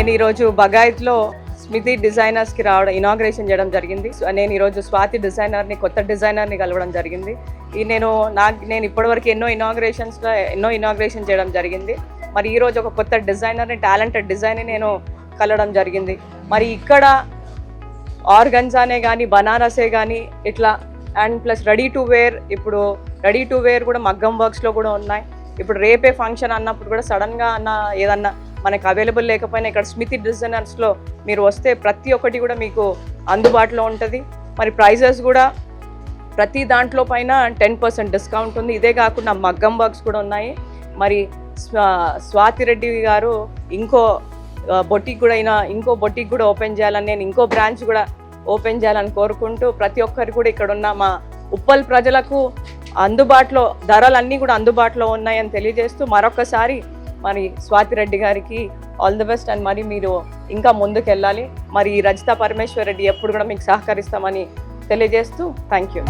నేను ఈరోజు బగాయత్లో స్మితి డిజైనర్స్కి ఇనాగ్రేషన్ చేయడం జరిగింది. నేను ఈరోజు స్వాతి డిజైనర్ని, కొత్త డిజైనర్ని కలవడం జరిగింది. నేను ఇప్పటివరకు ఎన్నో ఇనాగ్రేషన్ చేయడం జరిగింది. మరి ఈరోజు ఒక కొత్త డిజైనర్ని, టాలెంటెడ్ డిజైన్ని నేను కలవడం జరిగింది. మరి ఇక్కడ ఆర్గన్జానే కానీ, బనారసే కానీ ఇట్లా and plus ready to wear కూడా మగ్గం వర్క్స్లో కూడా ఉన్నాయి. ఇప్పుడు రేపే ఫంక్షన్ అన్నప్పుడు కూడా సడన్గా ఏదన్నా మనకు అవైలబుల్ లేకపోయినా ఇక్కడ స్మితి డిజైనర్స్లో మీరు వస్తే ప్రతి ఒక్కటి కూడా మీకు అందుబాటులో ఉంటుంది. మరి ప్రైజెస్ కూడా ప్రతి దాంట్లో పైన 10% డిస్కౌంట్ ఉంది. ఇదే కాకుండా మగ్గం వర్క్స్ కూడా ఉన్నాయి. మరి స్వాతి రెడ్డి గారు ఇంకో బొటిక్ కూడా ఓపెన్ చేయాలని, నేను ఇంకో బ్రాంచ్ కూడా ఓపెన్ చేయాలని కోరుకుంటూ ప్రతి ఒక్కరు కూడా ఇక్కడ ఉన్న మా ఉప్పల్ ప్రజలకు ధరలన్నీ కూడా అందుబాటులో ఉన్నాయని తెలియజేస్తూ మరొకసారి మరి స్వాతి రెడ్డి గారికి ఆల్ ది బెస్ట్. అండ్ మరి మీరు ఇంకా ముందుకు వెళ్ళాలి. మరి రజిత పరమేశ్వర్ రెడ్డి ఎప్పుడు కూడా మీకు సహకరిస్తామని తెలియజేస్తూ థ్యాంక్ యూ.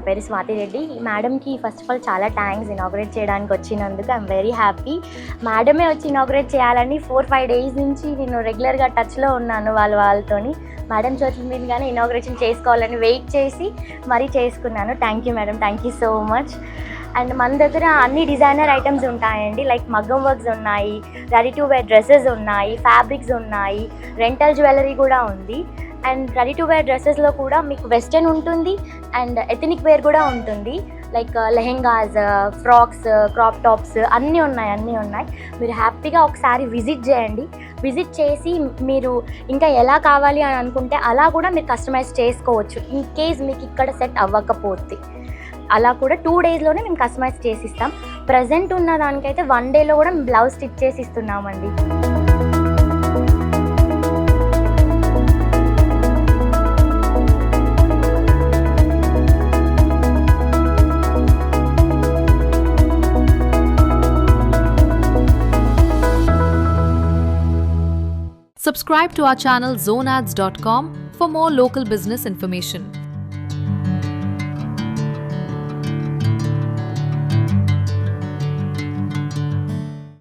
పేరు స్వాతి రెడ్డి. మేడంకి ఫస్ట్ ఆఫ్ ఆల్ చాలా థ్యాంక్స్ ఇనాగ్రేట్ చేయడానికి వచ్చినందుకు. I'm very happy. మేడమే వచ్చి ఇనాగ్రేట్ చేయాలని 4-5 డేస్ నుంచి నేను రెగ్యులర్గా టచ్లో ఉన్నాను వాళ్ళతోని. మేడం చేతుల మీదుగానే ఇనాగ్రేషన్ చేసుకోవాలని వెయిట్ చేసి మరీ చేసుకున్నాను. Thank you madam, thank you so much. And మన దగ్గర అన్ని డిజైనర్ ఐటమ్స్ ఉంటాయండి. లైక్ మగ్గం వర్క్స్ ఉన్నాయి, రెడీ టు వేర్ డ్రెస్సెస్ ఉన్నాయి, ఫ్యాబ్రిక్స్ ఉన్నాయి, రెంటల్ జ్యువెలరీ కూడా ఉంది. అండ్ రెడీ టు వేర్ డ్రెస్సెస్లో కూడా మీకు వెస్టర్న్ ఉంటుంది అండ్ ఎథనిక్ వేర్ కూడా ఉంటుంది. Like lehengas, frocks, crop tops అన్నీ ఉన్నాయి. మీరు హ్యాపీగా ఒకసారి విజిట్ చేయండి. విజిట్ చేసి మీరు ఇంకా ఎలా కావాలి అని అనుకుంటే అలా కూడా మీరు కస్టమైజ్ చేసుకోవచ్చు. ఇన్ కేస్ మీకు ఇక్కడ సెట్ అవ్వకపోతే అలా కూడా 2 డేస్లోనే మేము కస్టమైజ్ చేసి ఇస్తాం. ప్రజెంట్ ఉన్న దానికైతే 1 డేలో కూడా మేము బ్లౌజ్ స్టిచ్ చేసి ఇస్తున్నామండి. Subscribe to our channel zoneads.com for more local business information.